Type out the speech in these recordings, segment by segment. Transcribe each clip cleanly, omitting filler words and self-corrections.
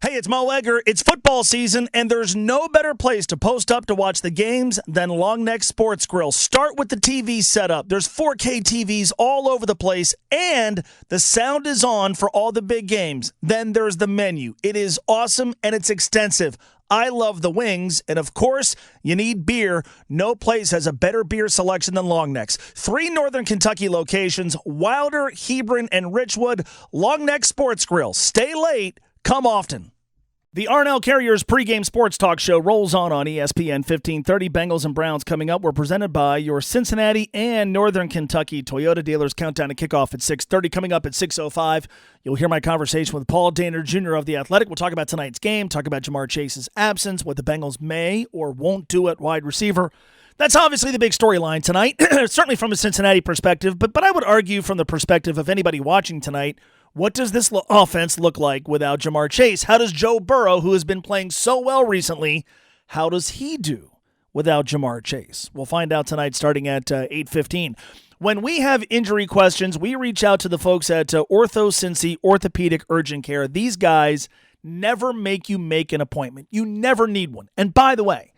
Hey, it's Mo Egger. It's football season, and there's no better place to post up to watch the games than Long Neck Sports Grill. Start with the TV setup. There's 4K TVs all over the place, and the sound is on for all the big games. Then there's the menu. It is awesome, and it's extensive. I love the wings, and of course, you need beer. No place has a better beer selection than Long Neck's. 3 Northern Kentucky locations, Wilder, Hebron, and Richwood. Long Neck Sports Grill. Stay late. Come often. The Arnell Carriers pregame sports talk show rolls on ESPN 1530. Bengals and Browns coming up. We're presented by your Cincinnati and Northern Kentucky Toyota dealers. Countdown to kickoff at 6:30. Coming up at 6:05, you'll hear my conversation with Paul Dehner Jr. of The Athletic. We'll talk about tonight's game, talk about JaMarr Chase's absence, what the Bengals may or won't do at wide receiver. That's obviously the big storyline tonight, certainly from a Cincinnati perspective, but I would argue from the perspective of anybody watching tonight, what does this offense look like without JaMarr Chase? How does Joe Burrow, who has been playing so well recently, how does he do without JaMarr Chase? We'll find out tonight starting at 8:15. When we have injury questions, we reach out to the folks at OrthoCincy Orthopedic Urgent Care. These guys never make you make an appointment. You never need one. And by the way,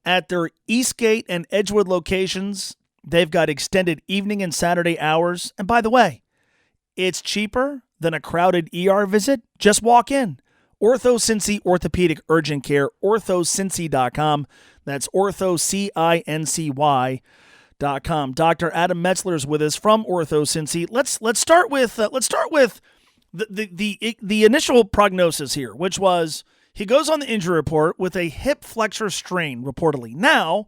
at their Eastgate and Edgewood locations, they've got extended evening and Saturday hours. And by the way, it's cheaper than a crowded ER visit. Just walk in. OrthoCincy Orthopedic Urgent Care, OrthoCincy.com. That's OrthoCincy.com. Dr. Adam Metzler is with us from OrthoCincy. Let's start with the initial prognosis here, which was he goes on the injury report with a hip flexor strain, reportedly. Now,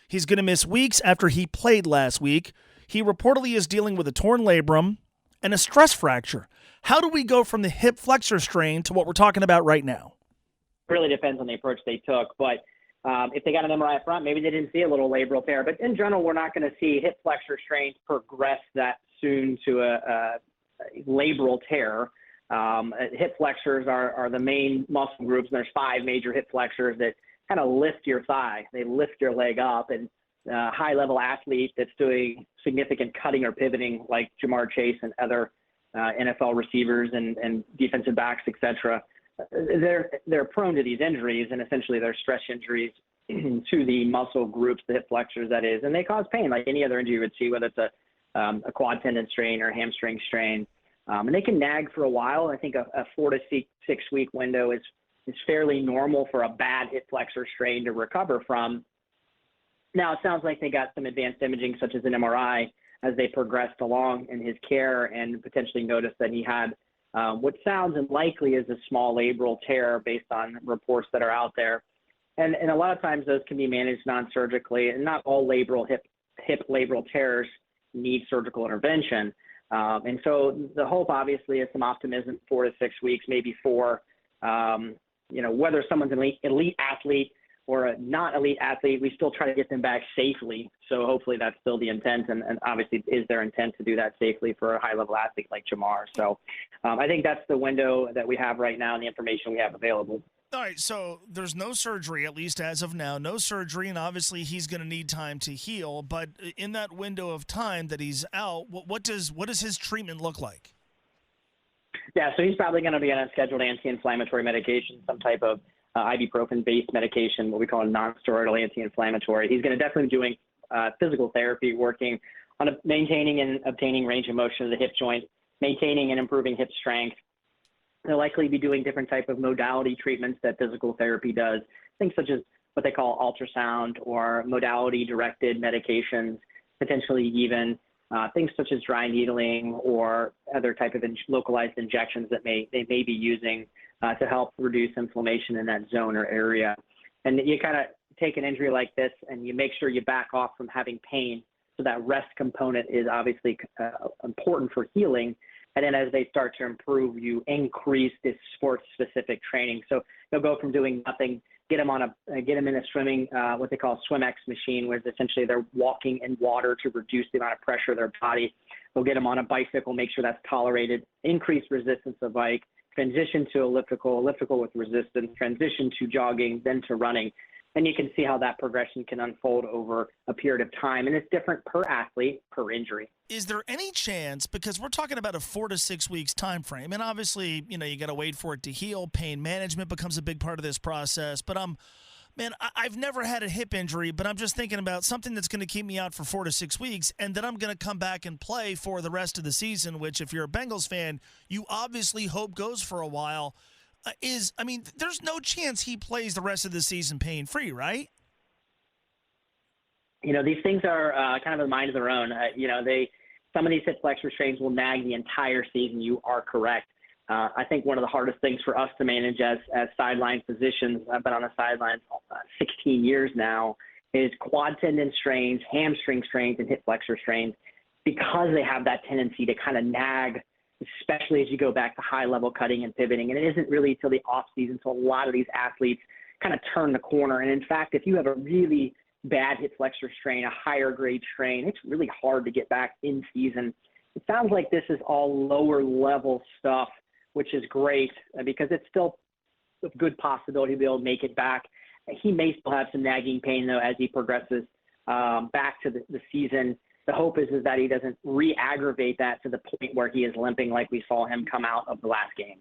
he's going to miss weeks after he played last week. He reportedly is dealing with a torn labrum and a stress fracture. How do we go from the hip flexor strain to what we're talking about right now? Really depends on the approach they took. But if they got an MRI up front, maybe they didn't see a little labral tear. But in general, we're not going to see hip flexor strains progress that soon to a labral tear. Hip flexors are the main muscle groups. And there's 5 major hip flexors that kind of lift your thigh. They lift your leg up. And high-level athlete that's doing significant cutting or pivoting like JaMarr Chase and other NFL receivers and defensive backs, et cetera, they're prone to these injuries, and essentially they're stress injuries to the muscle groups, the hip flexors, that is, and they cause pain like any other injury you would see, whether it's a quad tendon strain or hamstring strain. And they can nag for a while. I think a 4 to 6 week window is fairly normal for a bad hip flexor strain to recover from. Now, it sounds like they got some advanced imaging, such as an MRI, as they progressed along in his care and potentially noticed that he had what sounds unlikely is a small labral tear based on reports that are out there. And a lot of times those can be managed non-surgically, and not all hip labral tears need surgical intervention. And so the hope, obviously, is some optimism, 4 to 6 weeks, maybe 4, whether someone's an elite athlete or a not elite athlete, we still try to get them back safely. So hopefully that's still the intent, and obviously is their intent to do that safely for a high-level athlete like JaMarr. So I think that's the window that we have right now and the information we have available. All right, so there's no surgery, at least as of now. No surgery, and obviously he's going to need time to heal. But in that window of time that he's out, what does his treatment look like? Yeah, so he's probably going to be on a scheduled anti-inflammatory medication, some type of ibuprofen-based medication, what we call a non-steroidal anti-inflammatory. He's going to definitely be doing physical therapy, working on maintaining and obtaining range of motion of the hip joint, maintaining and improving hip strength. They'll likely be doing different type of modality treatments that physical therapy does, things such as what they call ultrasound or modality-directed medications, potentially even things such as dry needling or other type of localized injections that they may be using to help reduce inflammation in that zone or area. And you kind of take an injury like this and you make sure you back off from having pain. So that rest component is obviously important for healing. And then as they start to improve, you increase this sports-specific training. So they'll go from doing nothing, get them in a swimming, what they call a SwimX machine, where essentially they're walking in water to reduce the amount of pressure of their body. They'll get them on a bicycle, make sure that's tolerated, increase resistance of bike, transition to elliptical with resistance, transition to jogging, then to running. and you can see how that progression can unfold over a period of time. And it's different per athlete, per injury. Is there any chance, because we're talking about a 4 to 6 weeks time frame, and obviously, you got to wait for it to heal. Pain management becomes a big part of this process. But I've never had a hip injury, but I'm just thinking about something that's going to keep me out for 4 to 6 weeks, and then I'm going to come back and play for the rest of the season, which if you're a Bengals fan, you obviously hope goes for a while. There's no chance he plays the rest of the season pain-free, right? These things are kind of a mind of their own. Some of these hip flexor strains will nag the entire season. You are correct. I think one of the hardest things for us to manage as sideline physicians, I've been on the sidelines 16 years now, is quad tendon strains, hamstring strains, and hip flexor strains, because they have that tendency to kind of nag, especially as you go back to high-level cutting and pivoting. And it isn't really until the off-season until a lot of these athletes kind of turn the corner. And, in fact, if you have a really bad hip flexor strain, a higher-grade strain, it's really hard to get back in season. It sounds like this is all lower-level stuff, which is great because it's still a good possibility to be able to make it back. He may still have some nagging pain, though, as he progresses back to the season. The hope is that he doesn't re-aggravate that to the point where he is limping like we saw him come out of the last game.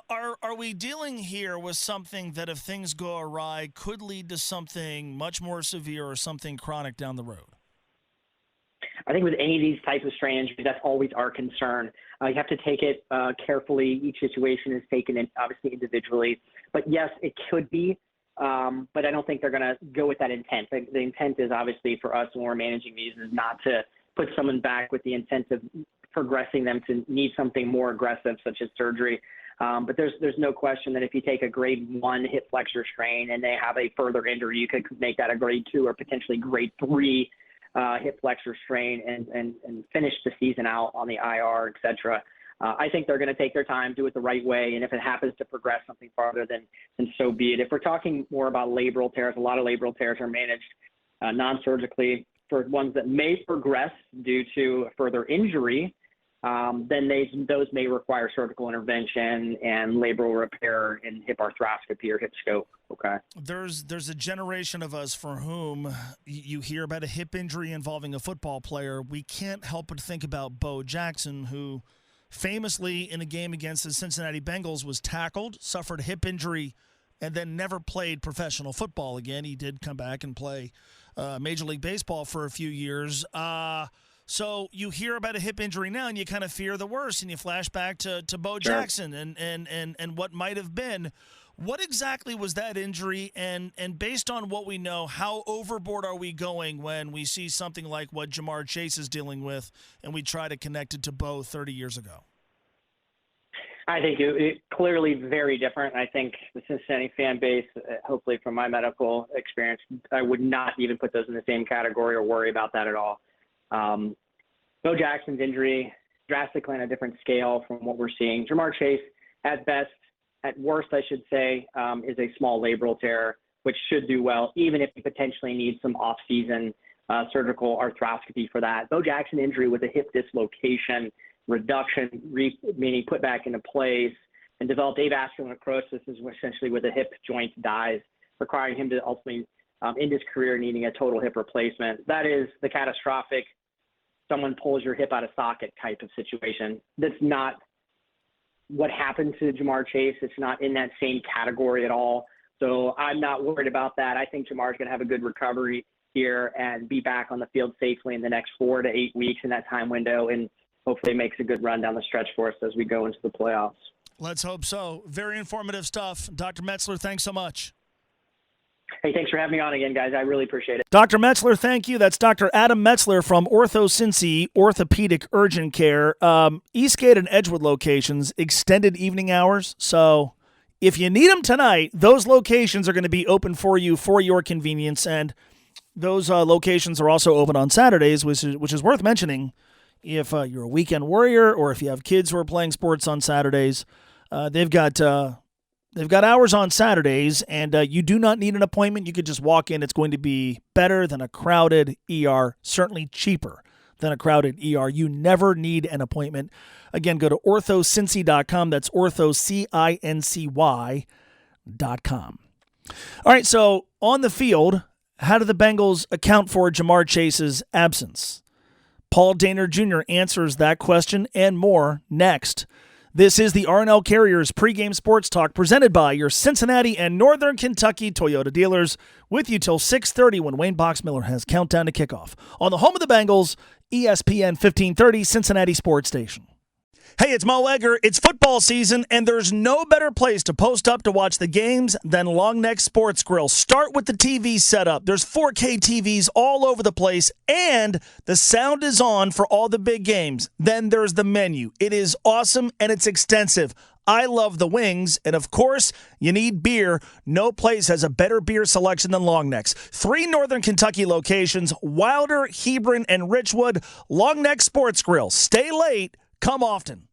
Are we dealing here with something that, if things go awry, could lead to something much more severe or something chronic down the road? I think with any of these types of strain injuries, that's always our concern. You have to take it carefully. Each situation is taken in, obviously individually. But yes, it could be. But I don't think they're going to go with that intent. The intent is obviously for us when we're managing these is not to put someone back with the intent of progressing them to need something more aggressive, such as surgery. But there's no question that if you take a grade 1 hip flexor strain and they have a further injury, you could make that a grade 2 or potentially grade 3 hip flexor strain and finish the season out on the IR, et cetera. I think they're going to take their time, do it the right way, and if it happens to progress something farther, then so be it. If we're talking more about labral tears, a lot of labral tears are managed non-surgically. For ones that may progress due to further injury, then those may require surgical intervention and labral repair and hip arthroscopy or hip scope. Okay. There's a generation of us for whom you hear about a hip injury involving a football player. We can't help but think about Bo Jackson, who famously in a game against the Cincinnati Bengals was tackled, suffered a hip injury, and then never played professional football again. He did come back and play Major League Baseball for a few years. So you hear about a hip injury now, and you kind of fear the worst, and you flash back to Bo Jackson and what might have been. What exactly was that injury? And based on what we know, how overboard are we going when we see something like what JaMarr Chase is dealing with, and we try to connect it to Bo 30 years ago? I think it clearly very different. I think the Cincinnati fan base, hopefully from my medical experience, I would not even put those in the same category or worry about that at all. Bo Jackson's injury, drastically on a different scale from what we're seeing. JaMarr Chase, at best, at worst, I should say, is a small labral tear, which should do well, even if he potentially needs some off-season surgical arthroscopy for that. Bo Jackson injury with a hip dislocation, reduction, meaning put back into place, and developed avascular necrosis, is essentially where the hip joint dies, requiring him to ultimately end his career needing a total hip replacement. That is the catastrophic, someone pulls your hip out of socket type of situation. That's not what happened to JaMarr Chase. It's not in that same category at all. So I'm not worried about that. I think JaMarr's going to have a good recovery here and be back on the field safely in the next 4 to 8 weeks in that time window, and hopefully makes a good run down the stretch for us as we go into the playoffs. Let's hope so. Very informative stuff. Dr. Metzler, thanks so much. Hey, thanks for having me on again, guys. I really appreciate it. Dr. Metzler, thank you. That's Dr. Adam Metzler from OrthoCincy Orthopedic Urgent Care. Eastgate and Edgewood locations, extended evening hours. So if you need them tonight, those locations are going to be open for you for your convenience. And those locations are also open on Saturdays, which is worth mentioning. If you're a weekend warrior or if you have kids who are playing sports on Saturdays, they've got hours on Saturdays, and you do not need an appointment. You could just walk in. It's going to be better than a crowded ER, certainly cheaper than a crowded ER. You never need an appointment. Again, go to OrthoCincy.com. That's OrthoCincy.com. All right, so on the field, how do the Bengals account for JaMarr Chase's absence? Paul Dehner Jr. answers that question and more next. This is the R+L Carriers pregame sports talk presented by your Cincinnati and Northern Kentucky Toyota dealers, with you till 6:30 when Wayne Boxmiller has countdown to kickoff on the home of the Bengals, ESPN 1530 Cincinnati Sports Station. Hey, it's Mo Egger. It's football season, and there's no better place to post up to watch the games than Long Neck Sports Grill. Start with the TV setup. There's 4K TVs all over the place, and the sound is on for all the big games. Then there's the menu. It is awesome, and it's extensive. I love the wings, and of course, you need beer. No place has a better beer selection than Long Neck's. 3 Northern Kentucky locations, Wilder, Hebron, and Richwood. Long Neck Sports Grill. Stay late. Come often.